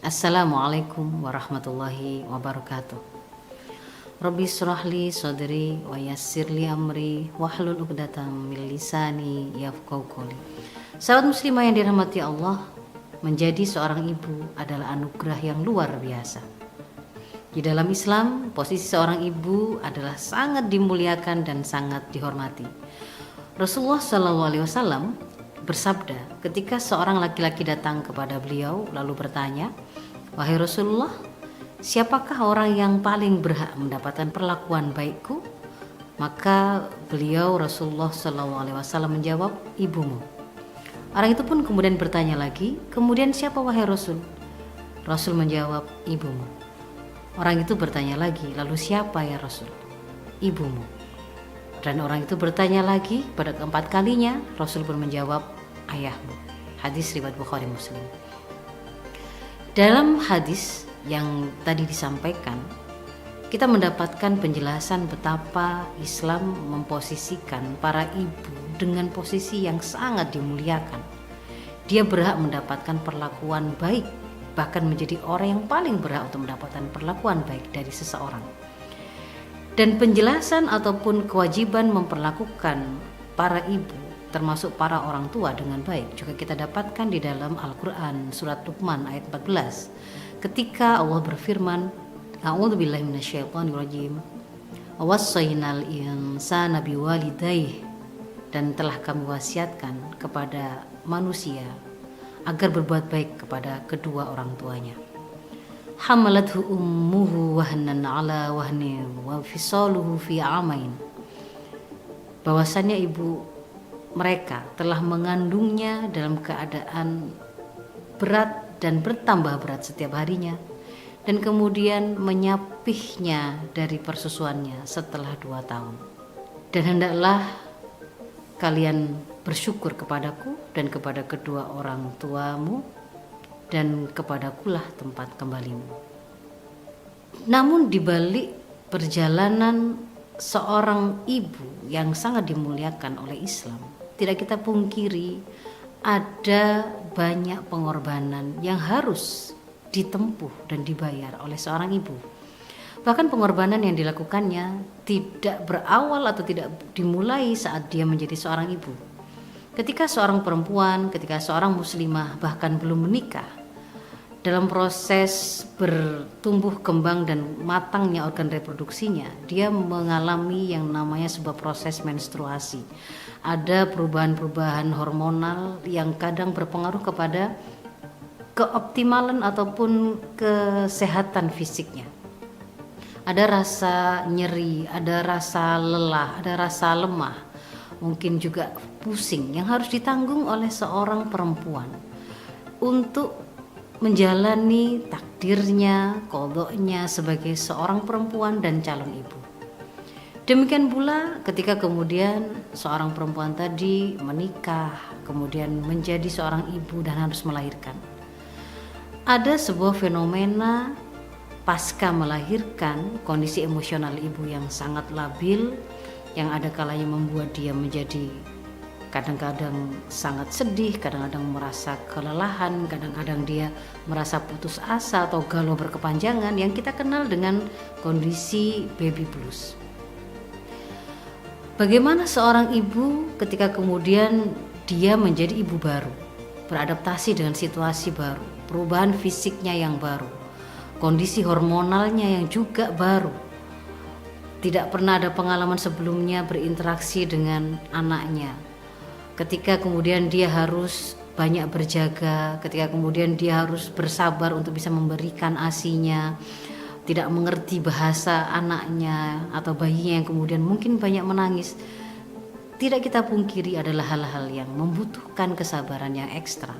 Assalamualaikum warahmatullahi wabarakatuh. Rabbi shrahli sadri wa yassirli amri wahlul 'uqdatam min lisani yafqahu qawli. Sahabat muslimah yang dirahmati Allah, menjadi seorang ibu adalah anugerah yang luar biasa. Di dalam Islam, posisi seorang ibu adalah sangat dimuliakan dan sangat dihormati. Rasulullah SAW bersabda ketika seorang laki-laki datang kepada beliau lalu bertanya, "Wahai Rasulullah, siapakah orang yang paling berhak mendapatkan perlakuan baikku?" Maka beliau Rasulullah SAW menjawab, "Ibumu." Orang itu pun kemudian bertanya lagi, "Kemudian siapa wahai Rasul?" Rasul menjawab, "Ibumu." Orang itu bertanya lagi, "Lalu siapa ya Rasul?" "Ibumu." Dan orang itu bertanya lagi, pada keempat kalinya Rasul pun menjawab, "Ayahmu." Hadis riwayat Bukhari Muslim. Dalam hadis yang tadi disampaikan, kita mendapatkan penjelasan betapa Islam memposisikan para ibu dengan posisi yang sangat dimuliakan. Dia berhak mendapatkan perlakuan baik, bahkan menjadi orang yang paling berhak untuk mendapatkan perlakuan baik dari seseorang. Dan penjelasan ataupun kewajiban memperlakukan para ibu termasuk para orang tua dengan baik juga kita dapatkan di dalam Al-Quran surat Luqman ayat 14 ketika Allah berfirman, "A'udzubillahi minasyaitonirrajim, wassaynal insana biwalidayhi," dan telah kami wasiatkan kepada manusia agar berbuat baik kepada kedua orang tuanya. Hamalathu ummuhu wahnan ala wahni wa fisaluhu fi amain, bahwasannya ibu mereka telah mengandungnya dalam keadaan berat dan bertambah berat setiap harinya, dan kemudian menyapihnya dari persusuannya setelah 2 tahun. Dan hendaklah kalian bersyukur kepadaku dan kepada kedua orang tuamu, dan kepadakulah tempat kembalimu. Namun di balik perjalanan seorang ibu yang sangat dimuliakan oleh Islam, tidak kita pungkiri ada banyak pengorbanan yang harus ditempuh dan dibayar oleh seorang ibu. Bahkan pengorbanan yang dilakukannya tidak berawal atau tidak dimulai saat dia menjadi seorang ibu. Ketika seorang perempuan, ketika seorang muslimah bahkan belum menikah, dalam proses bertumbuh kembang dan matangnya organ reproduksinya, dia mengalami yang namanya sebuah proses menstruasi. Ada perubahan-perubahan hormonal yang kadang berpengaruh kepada keoptimalan ataupun kesehatan fisiknya. Ada rasa nyeri, ada rasa lelah, ada rasa lemah, mungkin juga pusing yang harus ditanggung oleh seorang perempuan untuk menjalani takdirnya, qadanya sebagai seorang perempuan dan calon ibu. Demikian pula ketika kemudian seorang perempuan tadi menikah, kemudian menjadi seorang ibu dan harus melahirkan. Ada sebuah fenomena pasca melahirkan, kondisi emosional ibu yang sangat labil, yang ada kalanya membuat dia menjadi kadang-kadang sangat sedih, kadang-kadang merasa kelelahan, kadang-kadang dia merasa putus asa atau galau berkepanjangan, yang kita kenal dengan kondisi baby blues. Bagaimana seorang ibu ketika kemudian dia menjadi ibu baru, beradaptasi dengan situasi baru, perubahan fisiknya yang baru, kondisi hormonalnya yang juga baru, tidak pernah ada pengalaman sebelumnya berinteraksi dengan anaknya. Ketika kemudian dia harus banyak berjaga, ketika kemudian dia harus bersabar untuk bisa memberikan ASI-nya, tidak mengerti bahasa anaknya atau bayinya yang kemudian mungkin banyak menangis, tidak kita pungkiri adalah hal-hal yang membutuhkan kesabaran yang ekstra.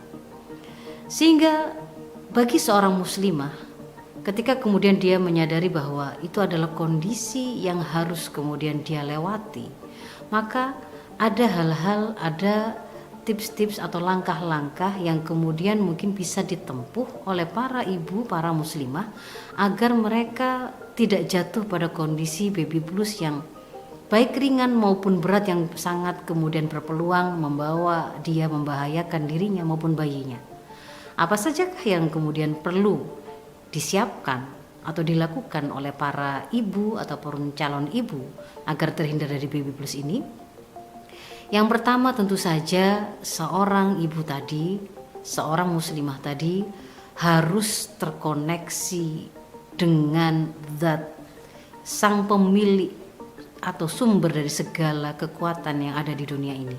Sehingga bagi seorang muslimah, ketika kemudian dia menyadari bahwa itu adalah kondisi yang harus kemudian dia lewati, maka ada hal-hal, ada tips-tips atau langkah-langkah yang kemudian mungkin bisa ditempuh oleh para ibu, para muslimah, agar mereka tidak jatuh pada kondisi baby blues yang baik ringan maupun berat, yang sangat kemudian berpeluang membawa dia membahayakan dirinya maupun bayinya. Apa sajakah yang kemudian perlu disiapkan atau dilakukan oleh para ibu ataupun calon ibu agar terhindar dari baby blues ini? Yang pertama tentu saja seorang ibu tadi, seorang muslimah tadi harus terkoneksi dengan zat sang pemilik atau sumber dari segala kekuatan yang ada di dunia ini.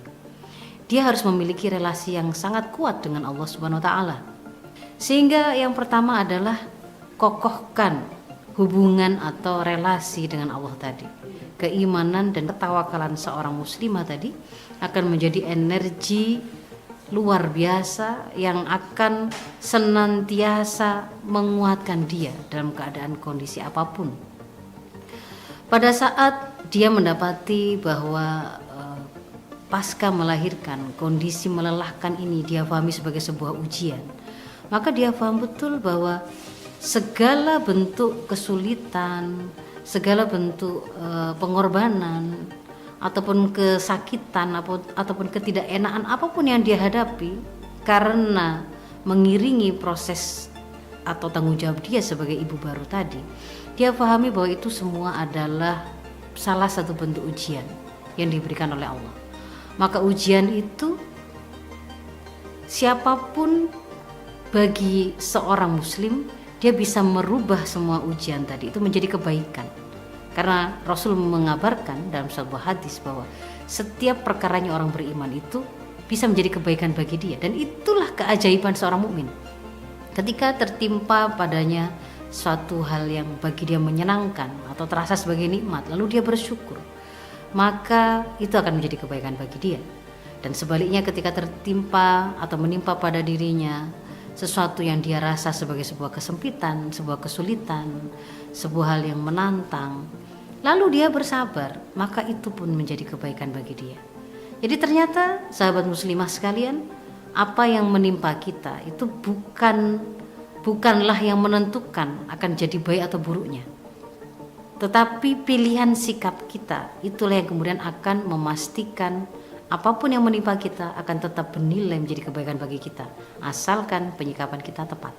Dia harus memiliki relasi yang sangat kuat dengan Allah Subhanahu wa taala. Sehingga yang pertama adalah kokohkan hubungan atau relasi dengan Allah tadi. Keimanan dan ketawakalan seorang muslimah tadi akan menjadi energi luar biasa yang akan senantiasa menguatkan dia dalam keadaan kondisi apapun. Pada saat dia mendapati bahwa pasca melahirkan kondisi melelahkan ini dia pahami sebagai sebuah ujian, maka dia paham betul bahwa segala bentuk kesulitan, segala bentuk pengorbanan ataupun kesakitan ataupun ketidakenaan apapun yang dia hadapi karena mengiringi proses atau tanggung jawab dia sebagai ibu baru tadi, dia pahami bahwa itu semua adalah salah satu bentuk ujian yang diberikan oleh Allah. Maka ujian itu siapapun bagi seorang muslim, dia bisa merubah semua ujian tadi itu menjadi kebaikan. Karena Rasul mengabarkan dalam sebuah hadis bahwa setiap perkaranya orang beriman itu bisa menjadi kebaikan bagi dia, dan itulah keajaiban seorang mukmin. Ketika tertimpa padanya suatu hal yang bagi dia menyenangkan atau terasa sebagai nikmat, lalu dia bersyukur, maka itu akan menjadi kebaikan bagi dia. Dan sebaliknya ketika tertimpa atau menimpa pada dirinya sesuatu yang dia rasa sebagai sebuah kesempitan, sebuah kesulitan, sebuah hal yang menantang, lalu dia bersabar, maka itu pun menjadi kebaikan bagi dia. Jadi ternyata sahabat muslimah sekalian, apa yang menimpa kita itu bukanlah yang menentukan akan jadi baik atau buruknya, tetapi pilihan sikap kita itulah yang kemudian akan memastikan apapun yang menimpa kita akan tetap bernilai menjadi kebaikan bagi kita, asalkan penyikapan kita tepat.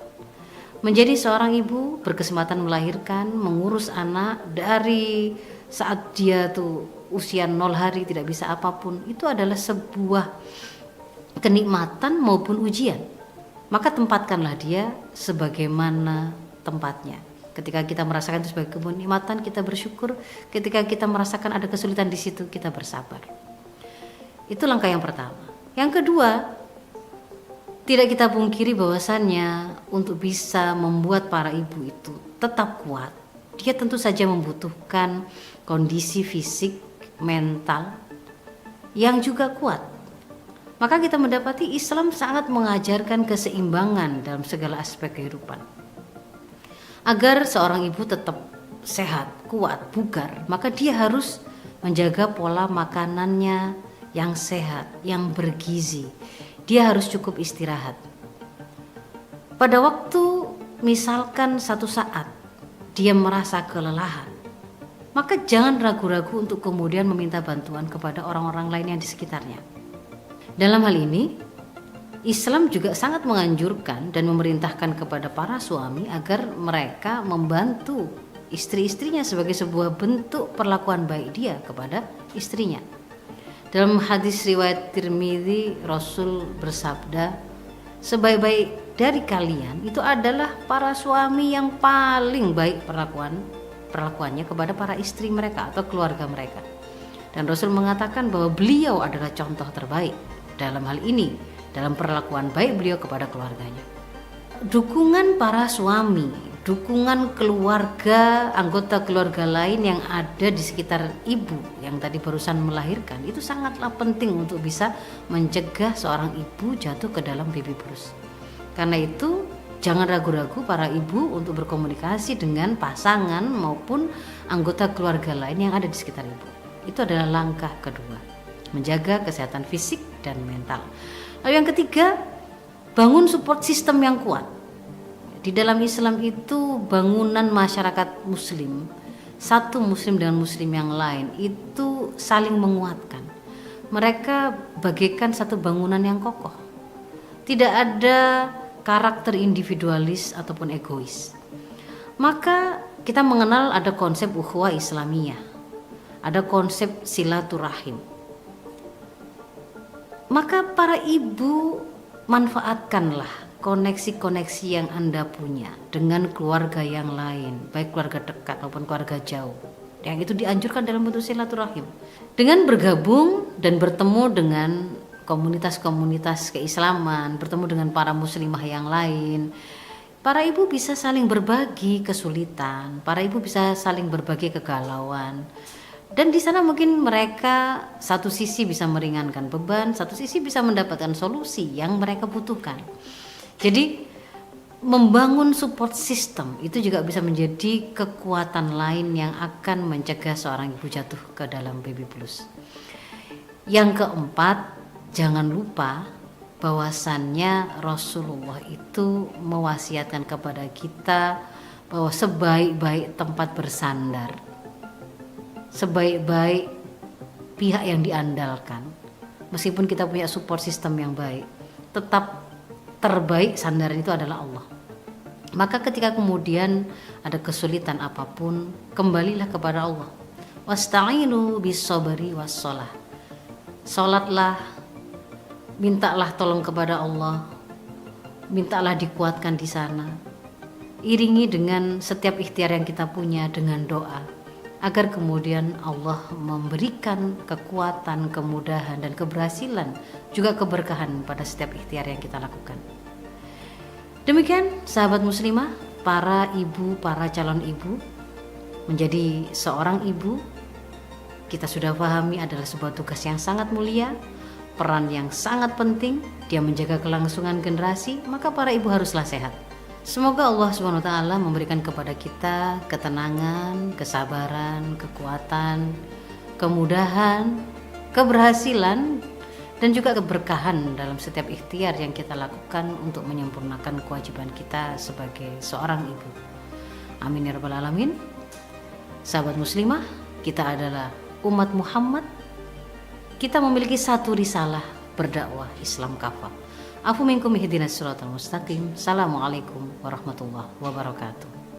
Menjadi seorang ibu berkesempatan melahirkan, mengurus anak dari saat dia tuh usia 0 hari tidak bisa apapun, itu adalah sebuah kenikmatan maupun ujian. Maka tempatkanlah dia sebagaimana tempatnya. Ketika kita merasakan itu sebagai kenikmatan, kita bersyukur. Ketika kita merasakan ada kesulitan di situ, kita bersabar. Itu langkah yang pertama. Yang kedua, tidak kita pungkiri bahwasannya untuk bisa membuat para ibu itu tetap kuat, dia tentu saja membutuhkan kondisi fisik, mental yang juga kuat. Maka kita mendapati Islam sangat mengajarkan keseimbangan dalam segala aspek kehidupan. Agar seorang ibu tetap sehat, kuat, bugar, maka dia harus menjaga pola makanannya yang sehat, yang bergizi. Dia harus cukup istirahat. Pada waktu misalkan satu saat dia merasa kelelahan, maka jangan ragu-ragu untuk kemudian meminta bantuan kepada orang-orang lain yang di sekitarnya. Dalam hal ini, Islam juga sangat menganjurkan dan memerintahkan kepada para suami agar mereka membantu istri-istrinya sebagai sebuah bentuk perlakuan baik dia kepada istrinya. Dalam hadis riwayat Tirmidzi, Rasul bersabda, sebaik-baik dari kalian itu adalah para suami yang paling baik perlakuannya kepada para istri mereka atau keluarga mereka. Dan Rasul mengatakan bahwa beliau adalah contoh terbaik dalam hal ini, dalam perlakuan baik beliau kepada keluarganya. Dukungan para suami, dukungan keluarga, anggota keluarga lain yang ada di sekitar ibu yang tadi barusan melahirkan, itu sangatlah penting untuk bisa mencegah seorang ibu jatuh ke dalam baby blues. Karena itu jangan ragu-ragu para ibu untuk berkomunikasi dengan pasangan maupun anggota keluarga lain yang ada di sekitar ibu. Itu adalah langkah kedua, menjaga kesehatan fisik dan mental. Lalu yang ketiga, bangun support system yang kuat. Di dalam Islam itu bangunan masyarakat muslim, satu muslim dengan muslim yang lain itu saling menguatkan. Mereka bagaikan satu bangunan yang kokoh. Tidak ada karakter individualis ataupun egois. Maka kita mengenal ada konsep ukhuwah Islamiyah, ada konsep silaturahim. Maka para ibu manfaatkanlah koneksi-koneksi yang Anda punya dengan keluarga yang lain, baik keluarga dekat maupun keluarga jauh. Yang itu dianjurkan dalam bentuk silaturahim. Dengan bergabung dan bertemu dengan komunitas-komunitas keislaman, bertemu dengan para muslimah yang lain, para ibu bisa saling berbagi kesulitan, para ibu bisa saling berbagi kegalauan. Dan di sana mungkin mereka satu sisi bisa meringankan beban, satu sisi bisa mendapatkan solusi yang mereka butuhkan. Jadi membangun support system itu juga bisa menjadi kekuatan lain yang akan mencegah seorang ibu jatuh ke dalam baby blues. Yang keempat, jangan lupa bahwasannya Rasulullah itu mewasiatkan kepada kita bahwa sebaik-baik tempat bersandar, sebaik-baik pihak yang diandalkan, meskipun kita punya support system yang baik, tetap terbaik sandaran itu adalah Allah. Maka ketika kemudian ada kesulitan apapun, kembalilah kepada Allah. Wasta'inu bis-sabri was-shalah. Salatlah, mintalah tolong kepada Allah, mintalah dikuatkan di sana. Iringi dengan setiap ikhtiar yang kita punya dengan doa, agar kemudian Allah memberikan kekuatan, kemudahan, dan keberhasilan, juga keberkahan pada setiap ikhtiar yang kita lakukan. Demikian sahabat muslimah, para ibu, para calon ibu, menjadi seorang ibu, kita sudah pahami adalah sebuah tugas yang sangat mulia, peran yang sangat penting, dia menjaga kelangsungan generasi, maka para ibu haruslah sehat. Semoga Allah SWT memberikan kepada kita ketenangan, kesabaran, kekuatan, kemudahan, keberhasilan, dan juga keberkahan dalam setiap ikhtiar yang kita lakukan untuk menyempurnakan kewajiban kita sebagai seorang ibu. Amin ya rabbal alamin. Sahabat muslimah, kita adalah umat Muhammad. Kita memiliki satu risalah, berdakwah Islam kafah. Afu minkum ihdinas siratal mustaqim. Assalamualaikum warahmatullahi wabarakatuh.